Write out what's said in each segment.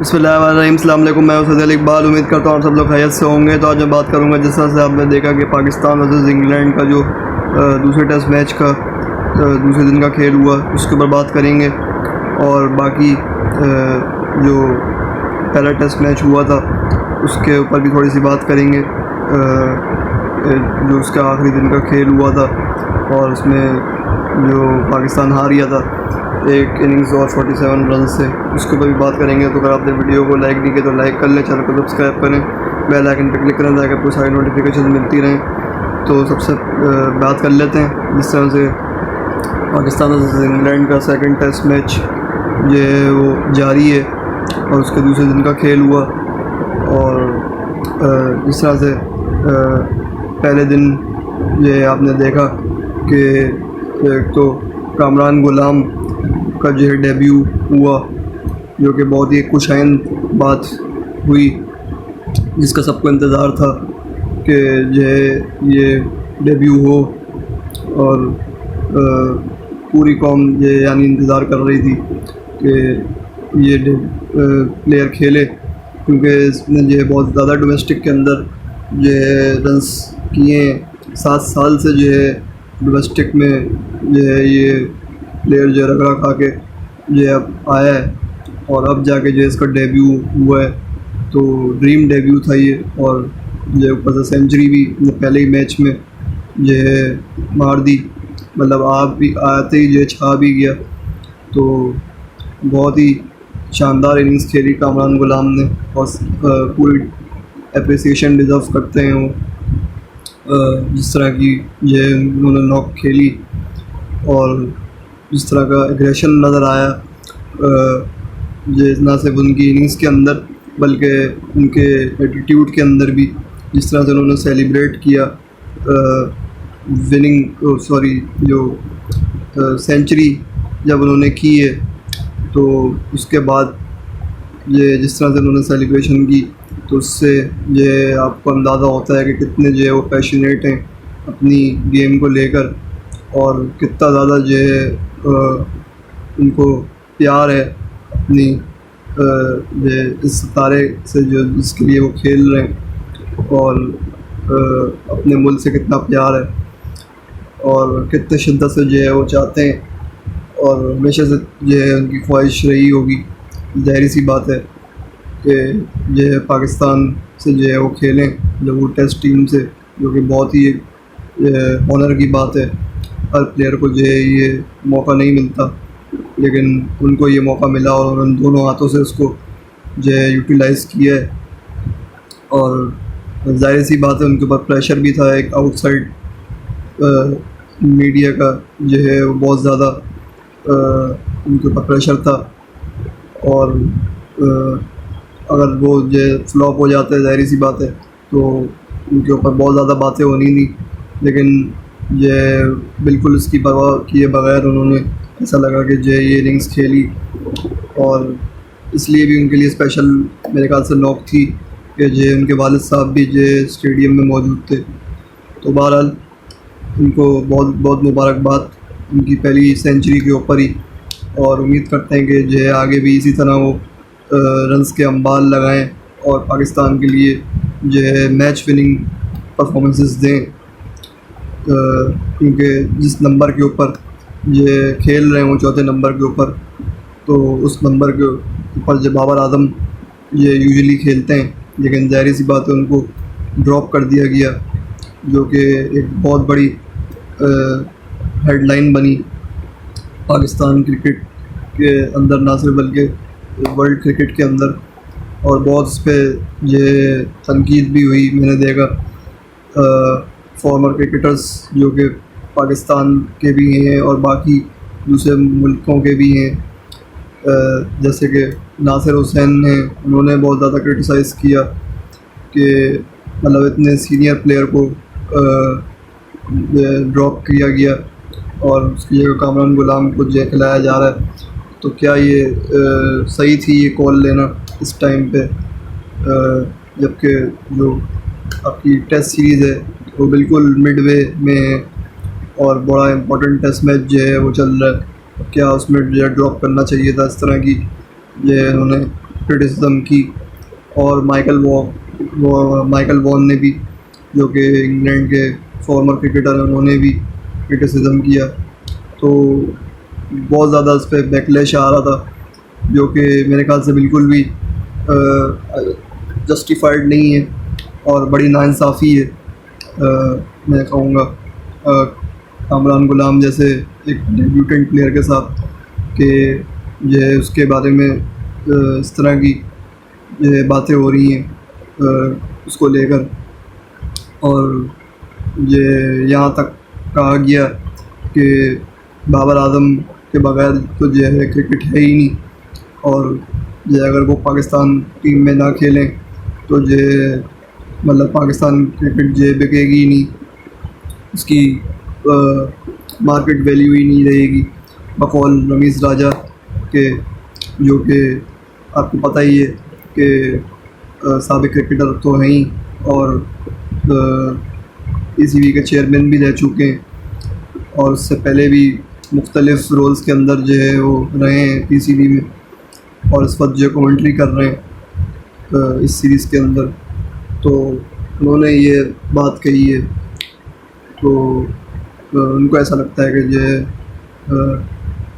बिस्मिल्लाहिर्रहमानिर्रहीम, अस्सलाम वालेकुम। मैं सैयद अली इकबाल। उम्मीद करता हूँ आप सब लोग खैरियत से होंगे। तो आज मैं बात करूँगा, जिस तरह से आपने देखा कि पाकिस्तान वर्सेस इंग्लैंड का जो दूसरे टेस्ट मैच का दूसरे दिन का खेल हुआ, उसके ऊपर बात करेंगे। और बाकी जो पहला टेस्ट मैच हुआ था उसके ऊपर भी थोड़ी सी बात करेंगे, जो उसका आखिरी दिन का खेल हुआ था और उसमें जो पाकिस्तान हार गया था एक इनिंग्स और 47 रन से, उसके ऊपर भी बात करेंगे। तो अगर आपने वीडियो को लाइक नहीं किया तो लाइक कर लें, चैनल को सब्सक्राइब करें, बेल आइकन पर क्लिक करें ताकि आपको सारी नोटिफिकेशन मिलती रहें। तो सबसे बात कर लेते हैं जिस तरह से पाकिस्तान और इंग्लैंड का सेकंड टेस्ट मैच जो है वो जारी है और उसके दूसरे दिन का खेल हुआ। और जिस तरह से पहले दिन ये आपने देखा कि एक तो कामरान गुलाम का जो है डेब्यू हुआ, जो कि बहुत ही खुशाइन बात हुई, जिसका सबको इंतज़ार था कि जो है ये डेब्यू हो। और पूरी कौम ये यानी इंतज़ार कर रही थी कि ये प्लेयर खेले, क्योंकि इसने जो है बहुत ज़्यादा डोमेस्टिक के अंदर जो है रन्स किए हैं। 7 साल से जो है डोमेस्टिक में जो है ये प्लेयर जो रगड़ा खा के जो है अब आया है और अब जाके जो इसका डेब्यू हुआ है। तो ड्रीम डेब्यू था ये, और जो ऊपर से सेंचुरी भी पहले ही मैच में जो है मार दी, मतलब आप भी आते ही जो छा भी गया। तो बहुत ही शानदार इनिंग्स खेली कामरान गुलाम ने और पूरी एप्रिसिएशन डिज़र्व करते हैं वो। जिस तरह की जो है उन्होंने नॉक खेली और जिस तरह का एग्रेशन नज़र आया, जो ना सिर्फ उनकी इनिंग्स के अंदर बल्कि उनके एटीट्यूड के अंदर भी, जिस तरह से उन्होंने सेलिब्रेट किया जो सेंचुरी जब उन्होंने की है, तो उसके बाद ये जिस तरह से उन्होंने सेलिब्रेशन की, तो उससे ये आपको अंदाज़ा होता है कि कितने जो है वो पैशनेट हैं अपनी गेम को लेकर, और कितना ज़्यादा जो है उनको प्यार है अपनी इस सितारे से जो जिसके लिए वो खेल रहे हैं, और अपने मुल्क से कितना प्यार है और कितने शिद्दत से जो है वो चाहते हैं, और हमेशा से जो है उनकी ख्वाहिश रही होगी। ज़ाहिर सी बात है कि जो है पाकिस्तान से जो है वो खेलें जब वो टेस्ट टीम से, जो कि बहुत ही ऑनर की बात है। हर प्लेयर को जो है ये मौका नहीं मिलता, लेकिन उनको ये मौका मिला और उन्होंने दोनों हाथों से उसको जो है यूटिलाइज़ किया है। और ज़ाहिर सी बात है उनके ऊपर प्रेशर भी था, एक आउटसाइड मीडिया का जो है वो बहुत ज़्यादा उनके ऊपर प्रेशर था। और अगर वो जो फ्लॉप हो जाते हैं, ज़ाहिर सी बात है तो उनके ऊपर बहुत ज़्यादा बातें होनी थी, लेकिन ये बिल्कुल उसकी परवाह किए बगैर उन्होंने ऐसा लगा कि जो ये इनिंग्स खेली, और इसलिए भी उनके लिए स्पेशल मेरे ख्याल से नॉक थी कि जो उनके वालिद साहब भी जो स्टेडियम में मौजूद थे। तो बहरहाल उनको बहुत बहुत मुबारकबाद उनकी पहली सेंचुरी के ऊपर ही, और उम्मीद करते हैं कि जो आगे भी इसी तरह वो रन्स के अंबाल लगाएं और पाकिस्तान के लिए जो है मैच विनिंग परफॉर्मेंसेस दें, क्योंकि जिस नंबर के ऊपर ये खेल रहे हैं वो चौथे नंबर के ऊपर, तो उस नंबर के ऊपर जो बाबर आजम ये यूजुअली खेलते हैं, लेकिन ज़ाहिर सी बात है उनको ड्रॉप कर दिया गया, जो कि एक बहुत बड़ी हेडलाइन बनी पाकिस्तान क्रिकेट के अंदर, ना सिर्फ बल्कि वर्ल्ड क्रिकेट के अंदर। और बहुत उस पर ये तनकीद भी हुई, मैंने देखा फॉर्मर क्रिकेटर्स जो कि पाकिस्तान के भी हैं और बाकी दूसरे मुल्कों के भी हैं, जैसे कि नासिर हुसैन हैं, उन्होंने बहुत ज़्यादा क्रिटिसाइज़ किया कि मतलब इतने सीनियर प्लेयर को ड्रॉप किया गया और उसकी जगह कामरान गुलाम को जो खिलाया जा रहा है। तो क्या ये सही थी ये कॉल लेना इस टाइम पे, जबकि जो आपकी टेस्ट सीरीज़ है वो बिल्कुल मिडवे में है और बड़ा इम्पोर्टेंट टेस्ट मैच जो है वो चल रहा है। क्या उसमें जो ड्रॉप करना चाहिए था इस तरह की ये उन्होंने क्रिटिसिज्म की, और माइकल वॉन ने भी, जो कि इंग्लैंड के फॉर्मर क्रिकेटर हैं, उन्होंने भी क्रिटिसिज्म किया। तो बहुत ज़्यादा उस पर बैकलैश आ रहा था, जो कि मेरे ख्याल से बिल्कुल भी जस्टिफाइड नहीं है और बड़ी नाइंसाफ़ी है। मैं कहूँगा कामरान गुलाम जैसे एक डेब्यूटेंट प्लेयर के साथ कि जो है उसके बारे में इस तरह की जो है बातें हो रही हैं उसको लेकर, और ये यहाँ तक कहा गया कि बाबर आजम के बगैर तो जो है क्रिकेट है ही नहीं, और जो अगर वो पाकिस्तान टीम में ना खेलें तो जो मतलब पाकिस्तान क्रिकेट जो बिकेगी ही नहीं, उसकी मार्केट वैल्यू ही नहीं रहेगी। बकौल रमीज़ राजा के, जो कि आपको पता ही है कि साबिक क्रिकेटर तो हैं ही, और PCB के चेयरमैन भी रह चुके हैं, और उससे पहले भी मुख्तलिफ़ रोल्स के अंदर जो है वो रहे हैं PCB में, और इस वक्त जो कमेंट्री कर रहे हैं इस सीरीज़ के अंदर। तो उन्होंने ये बात कही है, तो उनको ऐसा लगता है कि जो है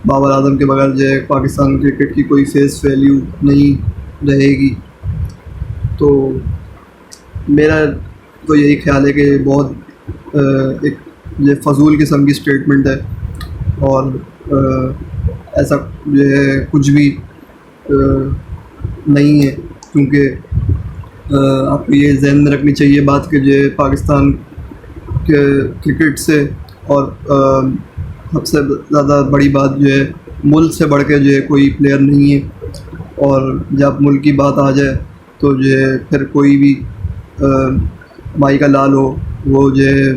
बाबर आजम के बगैर जो है पाकिस्तान क्रिकेट की कोई फेस वैल्यू नहीं रहेगी। तो मेरा तो यही ख्याल है कि बहुत एक ये फजूल किस्म की स्टेटमेंट है, और ऐसा जो है कुछ भी नहीं है, क्योंकि आपको ये जहन में रखनी चाहिए बात कि जो है पाकिस्तान के क्रिकेट से, और सबसे ज़्यादा बड़ी बात जो है मुल्क से बढ़ के जो है कोई प्लेयर नहीं है, और जब मुल्क की बात आ जाए तो जो है फिर कोई भी माई का लाल हो, वो जो है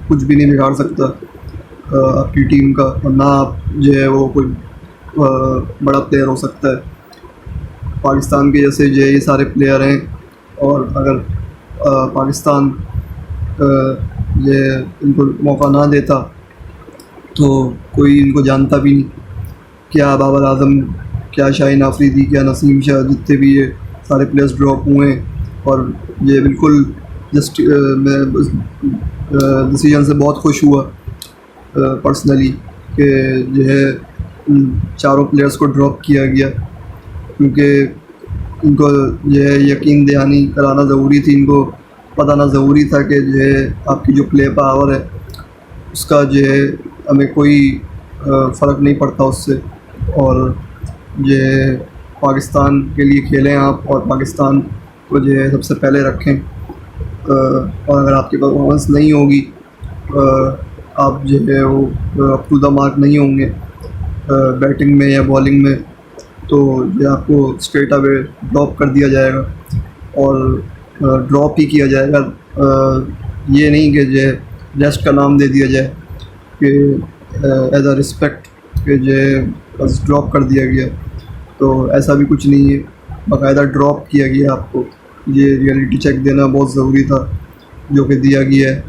कुछ भी नहीं बिगाड़ सकता आपकी टीम का, और ना आप जो है वो कोई बड़ा प्लेयर हो सकता है। पाकिस्तान के जैसे जो है ये सारे प्लेयर हैं, और अगर पाकिस्तान ये इनको मौका ना देता तो कोई इनको जानता भी नहीं। क्या बाबर आजम, क्या शाहीन आफरीदी, क्या नसीम शाह, जितने भी ये सारे प्लेयर्स ड्रॉप हुए हैं, और ये बिल्कुल जस्ट मैं डिसीजन से बहुत खुश हुआ पर्सनली कि जो है चारों प्लेयर्स को ड्रॉप किया गया, क्योंकि इनको जो है यकीन दहानी कराना ज़रूरी थी, इनको बताना ज़रूरी था कि जो है आपकी जो प्ले पावर है उसका जो है हमें कोई फ़र्क नहीं पड़ता उससे, और जो है पाकिस्तान के लिए खेलें आप, और पाकिस्तान को जो है सबसे पहले रखें, और अगर आपकी परफॉर्मेंस नहीं होगी, आप जो है वो अप टू द मार्क नहीं होंगे बैटिंग में या बॉलिंग में, तो ये आपको स्ट्रेट अवे ड्रॉप कर दिया जाएगा, और ड्रॉप ही किया जाएगा। ये नहीं कि जो है रेस्ट का नाम दे दिया जाए कि एज अ रिस्पेक्ट कि जो है बस ड्रॉप कर दिया गया, तो ऐसा भी कुछ नहीं है, बाकायदा ड्रॉप किया गया आपको। ये रियलिटी चेक देना बहुत ज़रूरी था, जो कि दिया गया है,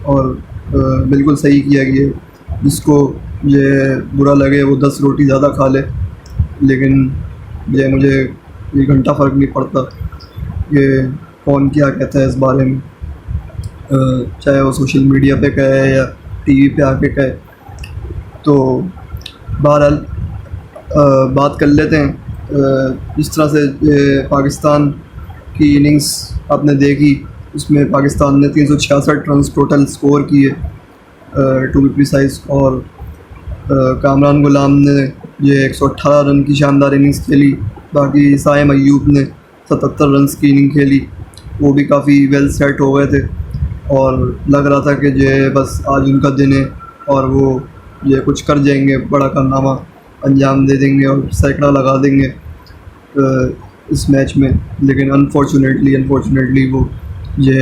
और बिल्कुल सही किया गया है। जिसको ये बुरा लगे वो 10 रोटी ज़्यादा खा ले, लेकिन ये मुझे एक घंटा फ़र्क नहीं पड़ता कि कौन क्या कहता है इस बारे में, चाहे वो सोशल मीडिया पे कहे या टीवी पे आके कहे। तो बहरहाल बात कर लेते हैं जिस तरह से पाकिस्तान की इनिंग्स आपने देखी, उसमें पाकिस्तान ने 366 रन टोटल स्कोर किए टू बी प्रिसाइज, और कामरान गुलाम ने ये 118 रन की शानदार इनिंग्स खेली। बाकी साइम अय्यूब ने 77 रन की इनिंग खेली, वो भी काफ़ी वेल सेट हो गए थे, और लग रहा था कि जो है बस आज उनका दिन है और वो ये कुछ कर जाएंगे, बड़ा कारनामा अंजाम दे देंगे और सैकड़ा लगा देंगे इस मैच में। लेकिन अनफॉर्चुनेटली वो ये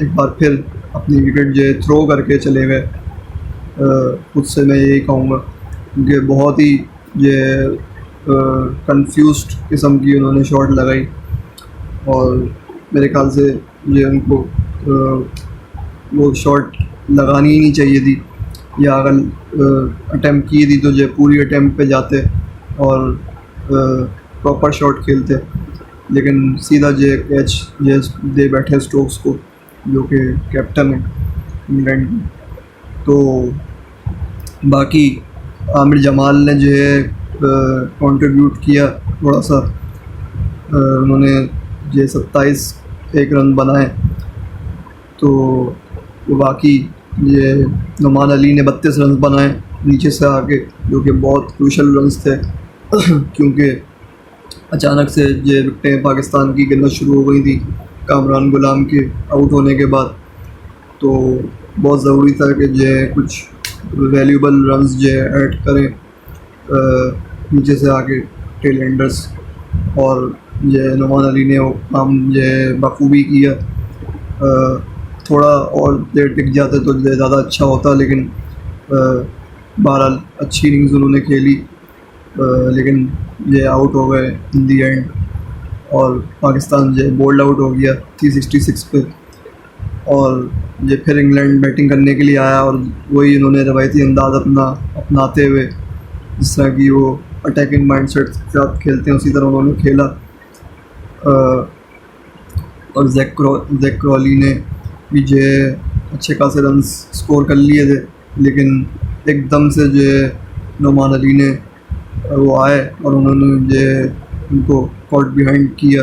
एक बार फिर अपनी विकेट जो थ्रो करके चले गए। खुद से मैं यही कहूँगा कि बहुत ही ये कंफ्यूज्ड किस्म की उन्होंने शॉट लगाई, और मेरे ख्याल से ये उनको वो शॉट लगानी ही नहीं चाहिए थी, या अगर अटैम्प्ट की थी तो जो पूरी अटैम्प्ट पे जाते और प्रॉपर शॉट खेलते, लेकिन सीधा जे कैच जे दे बैठे स्टोक्स को, जो कि कैप्टन है इंग्लैंड की। तो बाकी आमिर जमाल ने जो है कंट्रीब्यूट किया थोड़ा सा, उन्होंने जो 27 एक रन बनाए। तो बाकी ये नुमान अली ने 32 रन बनाए नीचे से आके, जो कि बहुत क्रूशल रन्स थे क्योंकि अचानक से ये विकेटें पाकिस्तान की गिरना शुरू हो गई थी कामरान गुलाम के आउट होने के बाद। तो बहुत ज़रूरी था कि जो कुछ वैल्यूबल रन्स जो ऐड करें नीचे से आके टेल एंडर्स, और ये नुमान अली ने वो काम जो बखूबी किया। थोड़ा और देर टिक जाते तो ज़्यादा अच्छा होता, लेकिन बहरहाल अच्छी इनिंग्स उन्होंने खेली, लेकिन ये आउट हो गए इन दी एंड, और पाकिस्तान जो बोल्ड आउट हो गया 366 पे। और ये फिर इंग्लैंड बैटिंग करने के लिए आया, और वही इन्होंने रवायती अंदाज़ अपनाते हुए, जिस तरह की वो अटैकिंग माइंडसेट के साथ खेलते हैं, उसी तरह उन्होंने खेला। और जैक क्रॉली ने भी जो अच्छे खासे रन्स स्कोर कर लिए थे, लेकिन एकदम से जो नुमान अली ने वो आए और उन्होंने जो उनको कॉट बिहाइंड किया,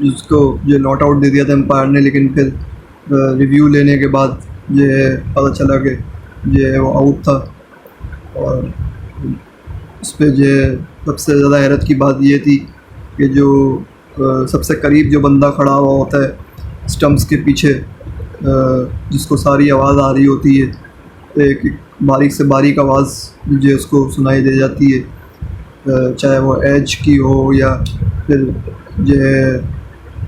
जिसको जो नॉट आउट दे दिया था एम्पायर ने। लेकिन फिर रिव्यू लेने के बाद ये पता चला कि ये वो आउट था। और उस पर जो सबसे ज़्यादा हैरत की बात ये थी कि जो सबसे करीब जो बंदा खड़ा हुआ होता है स्टम्प्स के पीछे, जिसको सारी आवाज़ आ रही होती है, एक बारीक से बारीक आवाज़ जो उसको सुनाई दे जाती है, चाहे वो एज की हो या फिर जो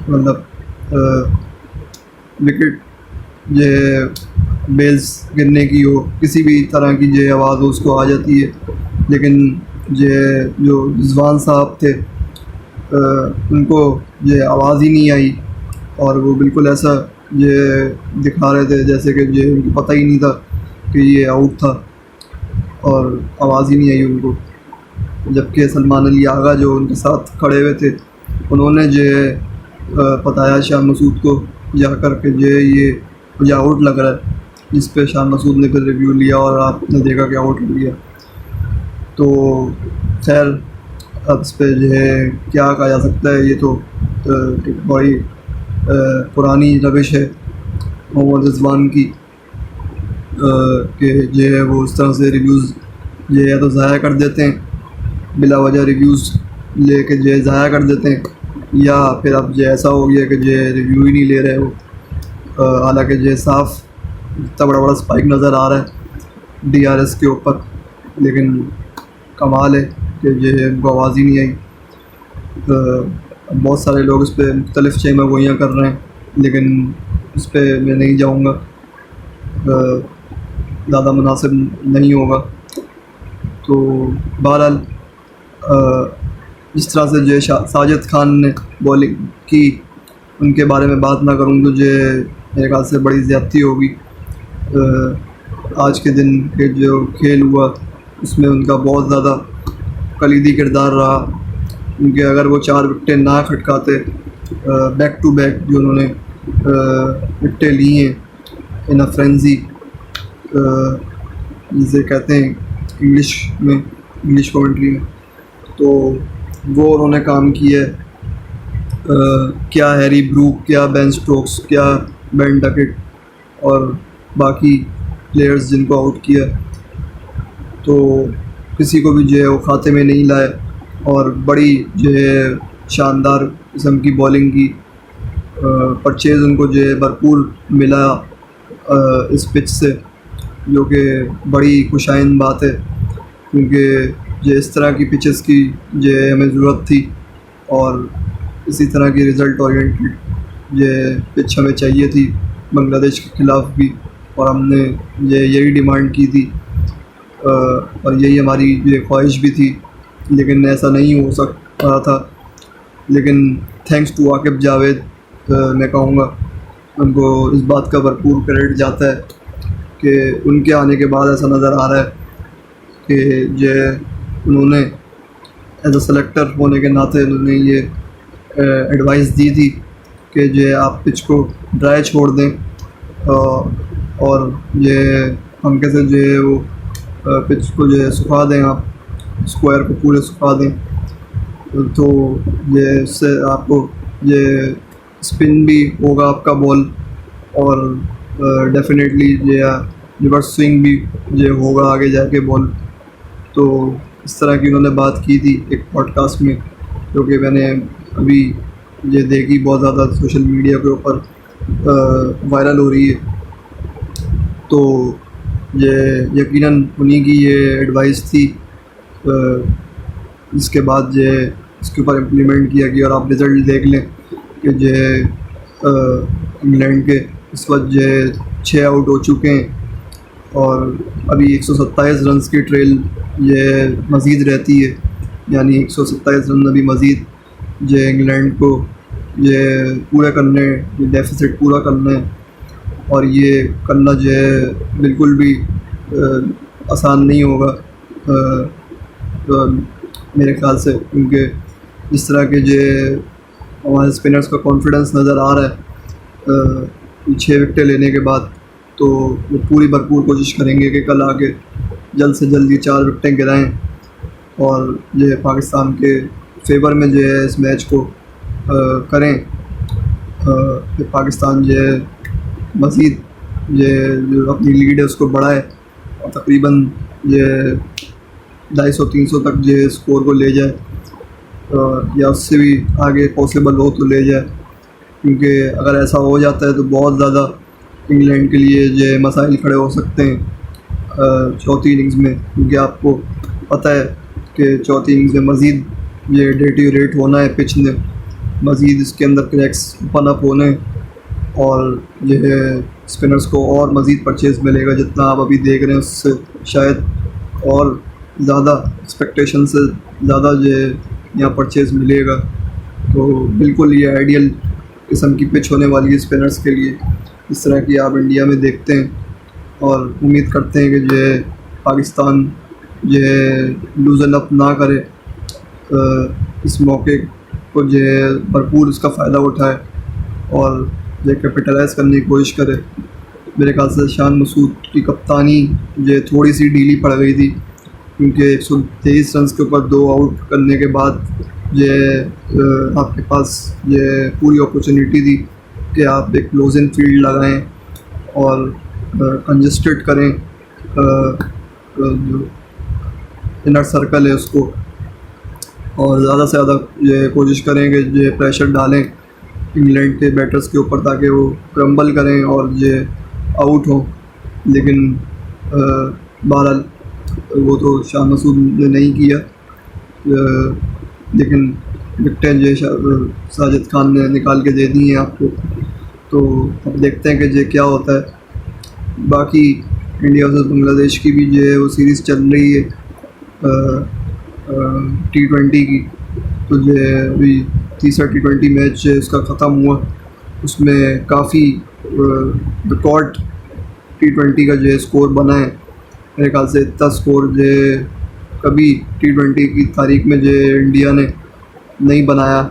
मतलब विकेट जो बेल्स गिरने की हो, किसी भी तरह की जो आवाज़ हो उसको आ जाती है। लेकिन जो रिजवान साहब थे उनको ये आवाज़ ही नहीं आई, और वो बिल्कुल ऐसा ये दिखा रहे थे जैसे कि ये उनको पता ही नहीं था कि ये आउट था, और आवाज़ ही नहीं आई उनको। जबकि सलमान अली आगा जो उनके साथ खड़े हुए थे, उन्होंने जो बताया शाह मसूद को जाकर के ये मुझे आउट लग रहा है, जिस पे शाह मसूद ने फिर रिव्यू लिया और आपने देखा कि आउट हो गया। तो खैर अब इस पर जो है क्या कहा जा सकता है, ये तो एक बड़ी पुरानी रविश है मोहम्मद रिजवान की, कि जो है वो उस तरह से रिव्यूज़ जो या तो ज़ाया कर देते हैं, बिला वजह रिव्यूज़ लेके जो ज़ाया कर देते हैं, या फिर अब जो ऐसा हो गया कि जो रिव्यू ही नहीं ले रहे हो। हालांकि जो साफ़ इतना बड़ा बड़ा स्पाइक नज़र आ रहा है DRS के ऊपर, लेकिन कमाल है कि जो उनको आवाज़ ही नहीं आई। बहुत सारे लोग इस पर मुख्तलिफ़ चेमा गोइयाँ कर रहे हैं, लेकिन इस पर मैं नहीं जाऊँगा, ज़्यादा मुनासिब नहीं होगा। तो बहरहाल जिस तरह से जो साजिद खान ने बॉलिंग की, उनके बारे में बात ना करूँ तो जो मेरे ख्याल से बड़ी ज़्यादती होगी। आज के दिन के जो खेल हुआ उसमें उनका बहुत ज़्यादा कलीदी किरदार रहा, क्योंकि अगर वो 4 विकेटें ना खटकाते बैक टू बैक जो उन्होंने विकेटें ली हैं इन अ फ्रेंजी, जिसे कहते हैं इंग्लिश कमेंट्री में, तो वो उन्होंने काम किया है। क्या हैरी ब्रूक, क्या बेन स्टोक्स, क्या बेन डकेट और बाकी प्लेयर्स जिनको आउट किया, तो किसी को भी जो है वो खाते में नहीं लाए, और बड़ी जो है शानदार किस्म की बॉलिंग की। परचेज़ उनको जो है भरपूर मिला इस पिच से, जो कि बड़ी खुशाइन बात है, क्योंकि जो इस तरह की पिचेस की जो हमें ज़रूरत थी, और इसी तरह की रिज़ल्ट ओरिएंटेड जो पिच हमें चाहिए थी बांग्लादेश के ख़िलाफ़ भी, और हमने यही डिमांड की थी, और यही हमारी जो ख्वाहिश भी थी, लेकिन ऐसा नहीं हो सक रहा था। लेकिन थैंक्स टू आकिब जावेद मैं कहूँगा, उनको इस बात का भरपूर क्रेडिट जाता है कि उनके आने के बाद ऐसा नज़र आ रहा है कि जो उन्होंने एज अ सेलेक्टर होने के नाते उन्होंने ये एडवाइस दी थी कि जो आप पिच को ड्राई छोड़ दें, और ये पंखे से जो है वो पिच को जो है सुखा दें, आप स्क्वायर को पूरे सुखा दें, तो ये इससे आपको ये स्पिन भी होगा आपका बॉल, और डेफिनेटली ये रिवर्स स्विंग भी जो होगा आगे जाके बॉल। तो इस तरह की उन्होंने बात की थी एक पॉडकास्ट में, जो कि मैंने अभी ये देखी, बहुत ज़्यादा सोशल मीडिया के ऊपर वायरल हो रही है। तो ये यकीनन उन्हीं की ये एडवाइस थी, इसके बाद जो इसके ऊपर इम्प्लीमेंट किया गया, और आप रिज़ल्ट देख लें कि जो इंग्लैंड के इस वक्त जो 6 आउट हो चुके हैं, और अभी 127 रन की ट्रेल ये मज़ीद रहती है, यानी 127 रन अभी मज़ीद जो इंग्लैंड को ये पूरा करने, ये डेफिसिट पूरा करना है, और ये करना जो है बिल्कुल भी आसान नहीं होगा मेरे ख्याल से, क्योंकि जिस तरह के जो हमारे स्पिनर्स का कॉन्फिडेंस नज़र आ रहा है 6 विकेटें लेने के बाद, तो वो पूरी भरपूर कोशिश करेंगे कि कल आके जल्द से जल्द ये 4 विकेटें गिराएं, और ये पाकिस्तान के फेवर में जो है इस मैच को करें, कि पाकिस्तान जो है मज़ीद ये जो अपनी लीड है उसको बढ़ाए, और तकरीबन ये 250-300 तक जो स्कोर को ले जाए, या उससे भी आगे पॉसिबल हो तो ले जाए, क्योंकि अगर ऐसा हो जाता है तो बहुत ज़्यादा इंग्लैंड के लिए जो मसाइल खड़े हो सकते हैं चौथी इनिंग्स में, क्योंकि आपको पता है कि चौथी इनिंग्स में मज़ीद ये डेटीरिएट होना है पिच ने, मज़ीद इसके अंदर क्रैक्स ओपन अप होने, और जो है स्पिनर्स को और मज़ीद परचेज़ मिलेगा, जितना आप अभी देख रहे हैं उससे शायद और ज़्यादा एक्सपेक्टेशन से ज़्यादा जो है यहाँ परचेज़ मिलेगा। तो बिल्कुल ये आइडियल किस्म की पिच होने वाली है स्पिनर्स के लिए, इस तरह की आप इंडिया में देखते हैं, और उम्मीद करते हैं कि जो है पाकिस्तान जो है लूज़न अप ना करे, इस मौके को जो है भरपूर उसका फ़ायदा उठाए, और जो कैपिटलाइज़ करने की कोशिश करे। मेरे ख्याल से शान मसूद की कप्तानी जो थोड़ी सी ढीली पड़ गई थी, क्योंकि 123 रन के ऊपर 2 आउट करने के बाद ये आपके पास ये पूरी अपॉर्चुनिटी थी कि आप एक क्लोज इन फील्ड लगाएं और कंजस्टेड करें जो इनर सर्कल है उसको, और ज़्यादा से ज़्यादा ये कोशिश करें कि ये प्रेशर डालें इंग्लैंड के बैटर्स के ऊपर, ताकि वो क्रम्बल करें और ये आउट हो। लेकिन बहरहाल वो तो शाह मसूद ने नहीं किया, लेकिन विकेटें जो साजिद खान ने निकाल के दे दी हैं आपको। तो अब देखते हैं कि ये क्या होता है। बाकी इंडिया वर्सेस बांग्लादेश की भी जो है वो सीरीज़ चल रही है T20 की, तो जो है अभी तीसरा T20 मैच उसका ख़त्म हुआ, उसमें काफ़ी रिकॉर्ड T20 का जो है स्कोर बना है। मेरे ख्याल से इतना स्कोर जो है कभी T20 की तारीख में जो इंडिया ने नहीं बनाया,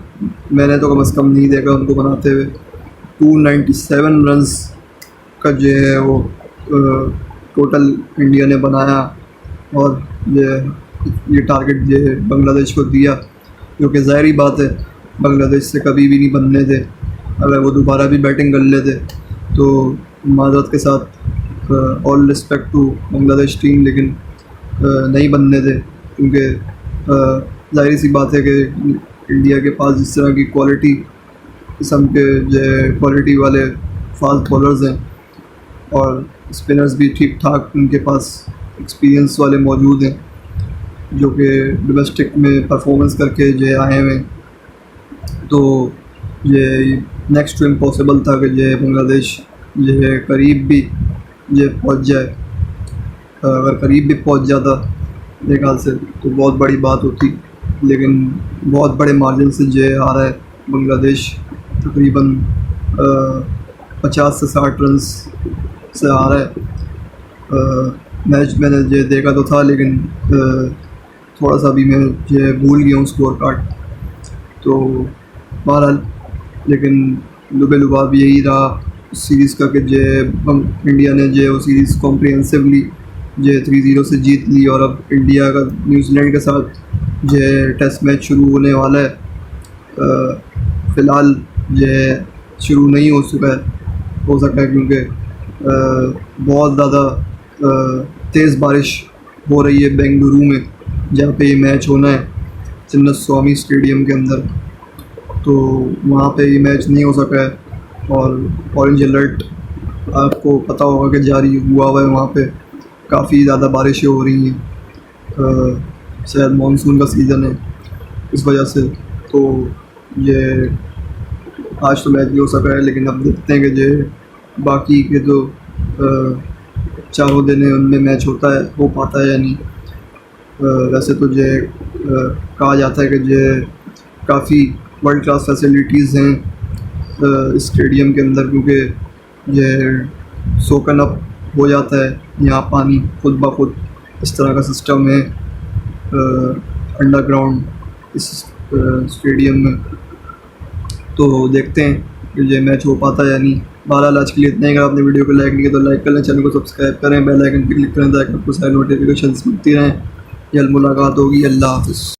मैंने तो कम से कम नहीं देखा उनको बनाते हुए। 297 रन्स का जो है वो टोटल इंडिया ने बनाया, और ये टारगेट जो है बांग्लादेश को दिया, क्योंकि ज़ाहिरी बात है बांग्लादेश से कभी भी नहीं बनने थे। अगर वो दोबारा भी बैटिंग कर लेते तो माज़रत के साथ all respect to Bangladesh team, लेकिन नहीं बनने थे, क्योंकि ज़ाहिर सी बात है कि इंडिया के पास जिस तरह की क्वालिटी किस्म के जो क्वालिटी वाले फास्ट बॉलर्स हैं, और स्पिनर्स भी ठीक ठाक उनके पास एक्सपीरियंस वाले मौजूद हैं, जो कि डोमेस्टिक में परफॉर्मेंस करके जो आए हुए हैं। तो ये नेक्स्ट टू इम्पॉसिबल था कि जो बांग्लादेश जो करीब भी जो पहुँच जाए। अगर करीब भी पहुँच जाता मेरे ख्याल से तो बहुत बड़ी बात होती, लेकिन बहुत बड़े मार्जिन से जो आ रहा है बांग्लादेश, तकरीबन 50 से 60 रन से आ रहा है। मैच मैंने ये देखा तो था, लेकिन थोड़ा सा भी मैं जो भूल गया हूँ स्कोर कार्ड। तो बहरहाल लेकिन लुबे-लुबाब यही रहा सीरीज़ का कि जो हम इंडिया ने जो वो सीरीज़ कॉम्प्रिहेंसिवली जो 3-0 से जीत ली, और अब इंडिया का न्यूजीलैंड के साथ जो टेस्ट मैच शुरू होने वाला है। फ़िलहाल जो शुरू नहीं हो सकता है क्योंकि बहुत ज़्यादा तेज़ बारिश हो रही है बेंगलुरु में, जहाँ पे ये मैच होना है चिन्नास्वामी स्टेडियम के अंदर। तो वहाँ पे ये मैच नहीं हो सका है, और ऑरेंज अलर्ट आपको पता होगा कि जारी हुआ है वहाँ पे। काफ़ी ज़्यादा बारिशें हो रही हैं, शायद मानसून का सीज़न है इस वजह से। तो ये आज तो मैच नहीं हो सका है, लेकिन अब देखते हैं कि जो बाकी के जो चारों दिन है उनमें मैच हो पाता है या नहीं। वैसे तो जो कहा जाता है कि जो काफ़ी वर्ल्ड क्लास फैसिलिटीज़ हैं इस स्टेडियम के अंदर, क्योंकि ये सोकन अप हो जाता है यहाँ पानी खुद ब खुद, इस तरह का सिस्टम है अंडरग्राउंड इस स्टेडियम में। तो देखते हैं कि ये मैच हो पाता है या नहीं। बहरहाल आज के लिए इतना ही। अगर आपने वीडियो को लाइक नहीं किया तो लाइक कर लें, चैनल को सब्सक्राइब करें, बेल आइकन पर क्लिक करें ताकि आपको सारी नोटिफिकेशन मिलती रहें। जल्द मुलाकात होगी। अल्लाह हाफ़िज़।